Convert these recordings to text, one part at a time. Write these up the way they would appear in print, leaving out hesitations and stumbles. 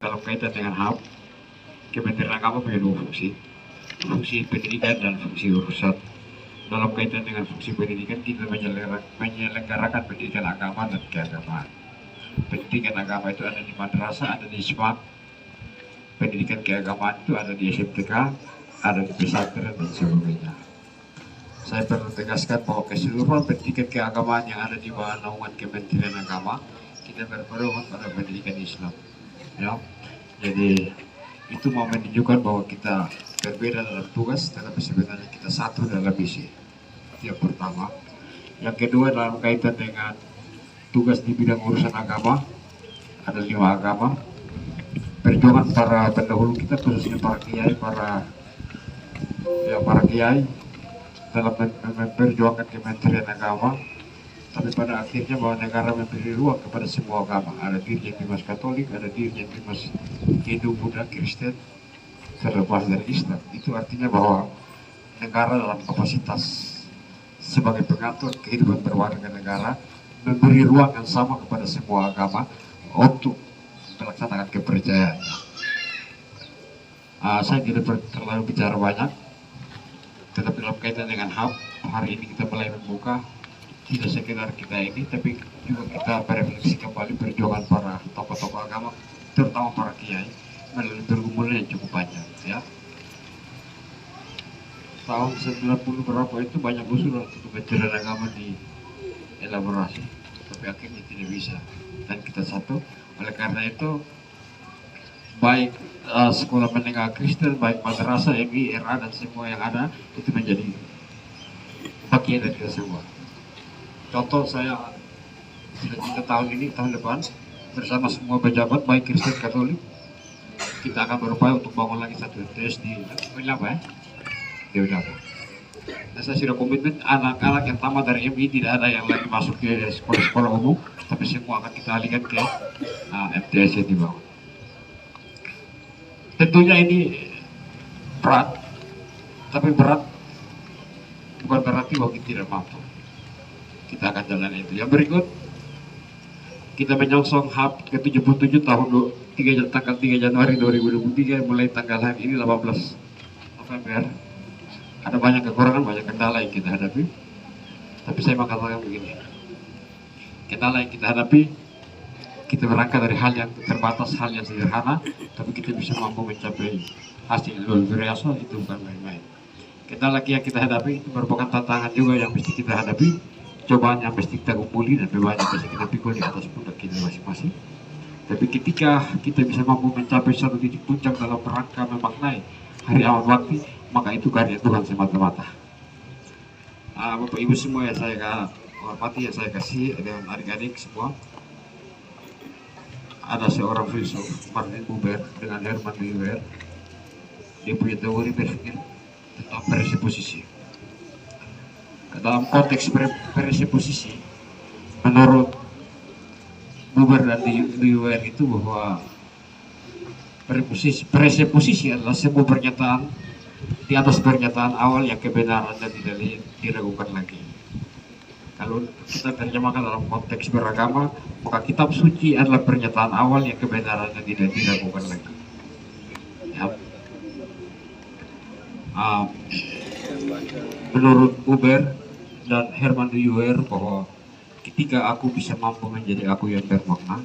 Dalam kaitan dengan HAM, Kementerian Agama punya dua fungsi, fungsi pendidikan dan fungsi urusan. Dalam kaitan dengan fungsi pendidikan, kita menyelenggarakan pendidikan agama dan keagamaan. Pendidikan agama itu ada di madrasah, ada di SMAK. Pendidikan keagamaan itu ada di SMTK, ada di pesantren dan sebagainya. Saya perlu tegaskan bahwa keseluruhan pendidikan keagamaan yang ada di bawah naungan Kementerian Agama, kita berpedoman pada pendidikan Islam. Ya, jadi itu mau menunjukkan bahwa kita berbeda dalam tugas, tetapi sebenarnya kita satu dalam misi. Yang pertama. Yang kedua, dalam kaitan dengan tugas di bidang urusan agama, ada 5 agama. Perjuangan para pendahulu kita, khususnya para kiai, para kiai dalam memperjuangkan Kementerian Agama. Tapi pada akhirnya bahwa negara memberi ruang kepada semua agama. Ada Dirjen Bimas Katolik, ada Dirjen Bimas Hindu, Buddha, Kristen, terlepas dari Islam. Itu artinya bahwa negara dalam kapasitas sebagai pengatur kehidupan berwarga negara memberi ruang yang sama kepada semua agama untuk melaksanakan kepercayaannya. Saya tidak terlalu bicara banyak, tetapi dalam kaitan dengan HAM, hari ini kita mulai membuka tidak sekedar kita ini, tapi juga kita merefleksi kembali perjuangan para tokoh-tokoh agama, terutama para kiai, melalui pergumulan yang cukup panjang. Ya. Tahun 90 berapa itu banyak usulan untuk Kementerian Agama dielaborasi, tapi akhirnya tidak bisa. Dan kita satu, oleh karena itu baik sekolah menengah Kristen, baik madrasah, MI, RA, dan semua yang ada itu menjadi bagian dari kita semua. Contoh, saya sudah tahun ini, tahun depan bersama semua pejabat baik Kristen Katolik, kita akan berupaya untuk bangun lagi satu MTS di Unyapa, di Unyapa. Dan saya sudah komitmen anak-anak yang tamat dari MI tidak ada yang lagi masuk ke sekolah-sekolah umum, tapi semua akan kita alihkan ke MTS yang dibangun. Tentunya ini berat, tapi berat bukan berarti bahwa kita tidak mampu. Kita akan jalan itu. Yang berikut, kita menyongsong HAM ke-77 tanggal 3 Januari 2023, mulai tanggal hari ini 18 November. Ada banyak kekurangan, banyak kendala yang kita hadapi. Tapi saya mengatakan begini, kendala yang kita hadapi, kita berangkat dari hal yang terbatas, hal yang sederhana, tapi kita bisa mampu mencapai hasil luar biasa, itu bukan main-main. Kendala yang kita hadapi itu merupakan tantangan juga yang mesti kita hadapi, cobaan yang mesti kita kumpuli, dan beban yang mesti kita pikul di atas pundak kita masing-masing. Tapi ketika kita bisa mampu mencapai satu titik puncak dalam rangka memaknai hari amal bakti, maka itu karya Tuhan semata-mata. Bapak Ibu semua yang saya hormati, yang saya kasih, dengan adik-adik semua, ada seorang filsuf, Martin Buber, dengan Herman Buber. Dia punya teori berpikir tentang presupposisi. Dalam konteks presupposisi, menurut Buber dan Buber itu bahwa presupposisi adalah sebuah pernyataan di atas pernyataan awal yang kebenarannya tidak diragukan lagi. Kalau kita terjemahkan dalam konteks beragama, maka kitab suci adalah pernyataan awal yang kebenarannya tidak diragukan lagi. Ya. Menurut Buber dan Herman Buber bahwa ketika aku bisa mampu menjadi aku yang bermakna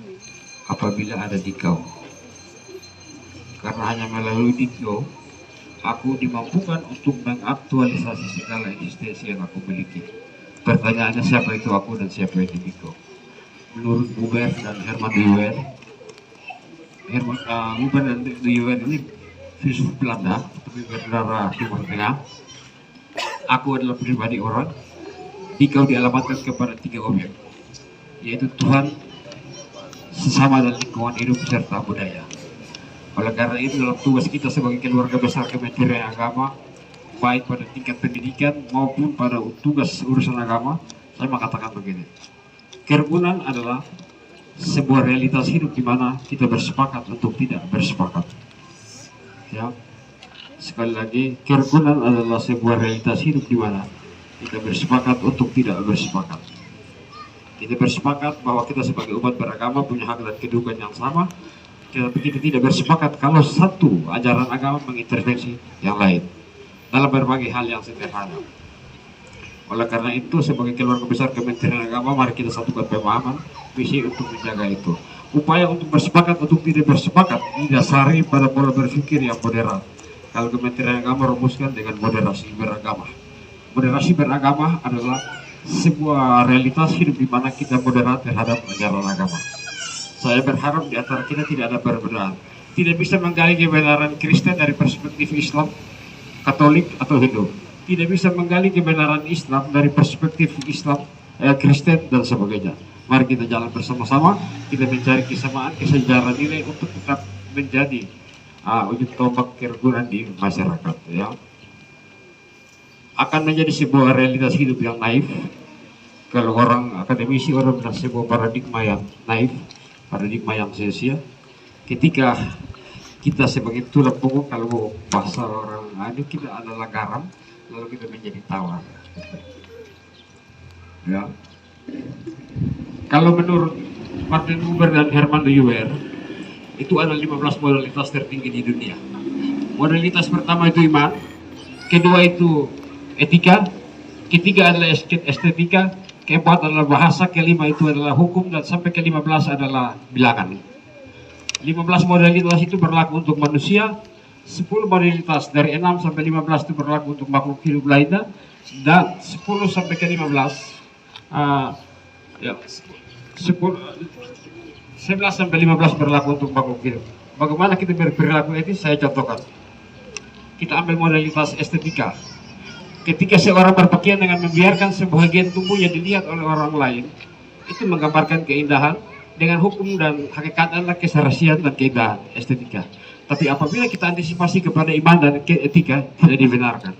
apabila ada dikau, karena hanya melalui dikau aku dimampukan untuk mengaktualisasi segala eksistensi yang aku miliki. Pertanyaannya, siapa itu aku dan siapa itu dikau? Menurut Buber dan Herman Buber, Buber dan Buber ini filsuf Belanda, tapi berdarah Timur Tengah. Aku adalah pribadi orang, dikau dialamatkan kepada 3 objek, yaitu Tuhan, sesama, dan lingkungan hidup serta budaya. Oleh karena itu, dalam tugas kita sebagai keluarga besar Kementerian Agama, baik pada tingkat pendidikan maupun pada tugas urusan agama, saya mengatakan begini: kerukunan adalah sebuah realitas hidup di mana kita bersepakat untuk tidak bersepakat. Ya. Sekali lagi, kerukunan adalah sebuah realitas hidup di mana kita bersepakat untuk tidak bersepakat. Kita bersepakat bahwa kita sebagai umat beragama punya hak dan kedudukan yang sama. kita tidak bersepakat kalau satu ajaran agama mengintervensi yang lain dalam berbagai hal yang sederhana. Oleh karena itu, sebagai keluarga besar Kementerian Agama, mari kita satukan pemahaman visi untuk menjaga itu. Upaya untuk bersepakat untuk tidak bersepakat didasari pada pola berpikir yang moderat. Kalau Kementerian Agama rumuskan dengan moderasi beragama. Moderasi beragama adalah sebuah realitas hidup di mana kita moderat terhadap ajaran agama. Saya berharap di antara kita tidak ada perbedaan. Tidak bisa menggali kebenaran Kristen dari perspektif Islam, Katolik, atau Hindu. Tidak bisa menggali kebenaran Islam dari perspektif Islam, Kristen, dan sebagainya. Mari kita jalan bersama-sama, kita mencari kesamaan, kesejarah nilai untuk tetap menjadi ujung tombak kerukunan di masyarakat. Ya. Akan menjadi sebuah realitas hidup yang naif. Kalau orang akademisi, orang bilang sebuah paradigma yang naif, paradigma yang sia-sia. Ketika kita sebagai tulang punggung, kalau bahasa orang ini, kita adalah garam, lalu kita menjadi tawar. Ya. Kalau menurut Martin Buber dan Herman Dewey, itu ada 15 modalitas tertinggi di dunia. Modalitas pertama itu iman, kedua itu etika, ketiga adalah estetika, keempat adalah bahasa, kelima itu adalah hukum, dan sampai ke-15 adalah bilangan. 15 modalitas itu berlaku untuk manusia, 10 modalitas dari 6 sampai 15 itu berlaku untuk makhluk hidup lainnya, dan 10 sampai ke 15 11 sampai 15 berlaku untuk makhluk hidup. Bagaimana kita berperilaku etis? Saya contohkan. Kita ambil modalitas estetika. Ketika seorang berpakaian dengan membiarkan sebagian tubuhnya dilihat oleh orang lain, itu menggambarkan keindahan. Dengan hukum dan hakikat adalah keserasian dan keindahan estetika. Tapi apabila kita antisipasi kepada iman dan etika, tidak dibenarkan.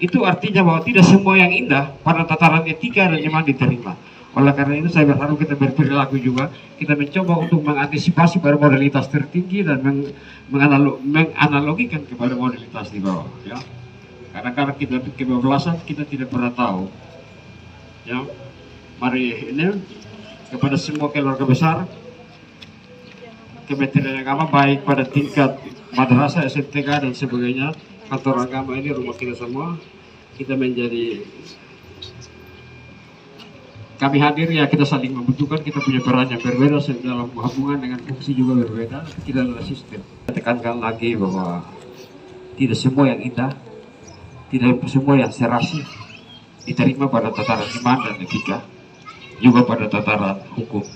Itu artinya bahwa tidak semua yang indah pada tataran etika dan iman diterima. Oleh karena itu saya berharap kita berperilaku juga, kita mencoba untuk mengantisipasi pada modalitas tertinggi dan menganalogikan kepada modalitas di bawah. Ya. Karena kita kebablasan, kita tidak pernah tahu. Ya. Mari ini kepada semua keluarga besar Kementerian Agama, baik pada tingkat madrasah, SMTK, dan sebagainya, kantor agama ini rumah kita semua. Kita menjadi, kami hadir ya, kita saling membutuhkan, kita punya peran yang berbeda dalam hubungan dengan fungsi juga berbeda. Kita adalah sistem. Tekankan lagi bahwa tidak semua yang indah, tidak semua yang serasi diterima pada tataran iman dan etika, juga pada tataran hukum.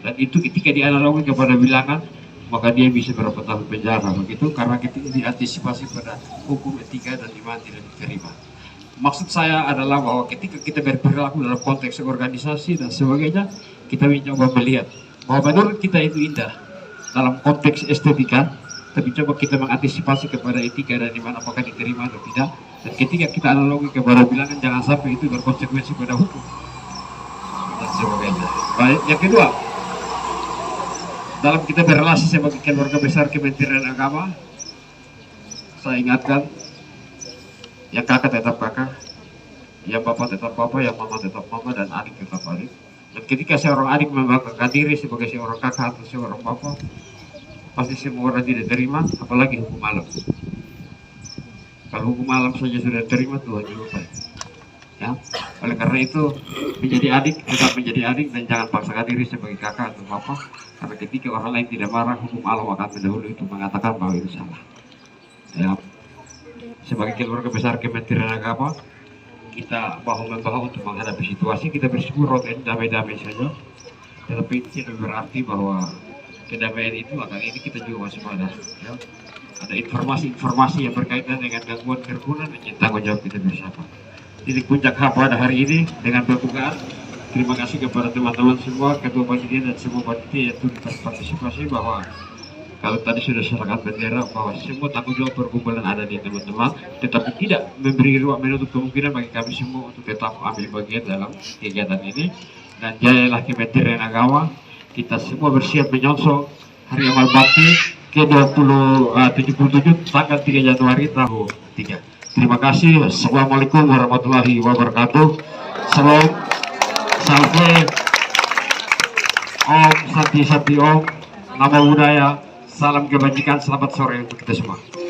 Dan itu ketika dianalogi kepada bilangan, maka dia bisa berapa tahun penjara begitu, karena ketika diantisipasi pada hukum, etika, dan iman tidak diterima. Maksud saya adalah bahwa ketika kita berperilaku dalam konteks organisasi dan sebagainya, kita mencoba melihat bahwa menurut kita itu indah dalam konteks estetika, tapi coba kita mengantisipasi kepada etika dan iman apakah diterima atau tidak. Dan ketika kita analogi kepada bilangan, jangan sampai itu berkonsekuensi pada hukum dan sebagainya. Baik, yang kedua, dalam kita berrelasi sebagai keluarga besar Kementerian Agama, saya ingatkan, yang kakak tetap kakak, yang bapak tetap bapak, yang mama tetap mama, dan adik tetap adik. Dan ketika seorang adik membanggakan diri sebagai seorang kakak atau seorang bapak, pasti semua orang tidak terima, apalagi hukum alam. Kalau hukum alam saja sudah terima, Tuhan juga. Ya. Oleh karena itu, menjadi adik tetap menjadi adik, dan jangan paksakan diri sebagai kakak atau bapak, karena ketika orang lain tidak marah, hukum alam akan mendahului itu mengatakan bahwa itu salah. Ya. Sebagai keluarga besar Kementerian Agama, kita bahu-membahu untuk menghadapi situasi. Kita bersyukur roten damai-damai saja, tetapi itu tidak berarti bahwa kedamaian itu akan ini kita juga masih ada. Ya. Ada informasi-informasi yang berkaitan dengan gangguan kerukunan dan tanggung jawab kita bersama. Titik puncak pada hari ini dengan pembukaan. Terima kasih kepada teman-teman semua, ketua panitia dan semua panitia yang turut berpartisipasi, bahwa kalau tadi sudah serahkan bendera bahwa semua tanggung jawab perkumpulan ada di teman-teman, tetapi tidak memberi ruang menutup kemungkinan bagi kami semua untuk tetap ambil bagian dalam kegiatan ini. Dan jayalah Kementerian Agama, kita semua bersiap menyongsong Hari Amal Bakti ke-77 tanggal 3 Januari tahun 3. Terima kasih. Assalamualaikum warahmatullahi wabarakatuh. Salam, salve, Om Santi Santi Om. nama budaya, salam kebajikan, selamat sore untuk kita semua.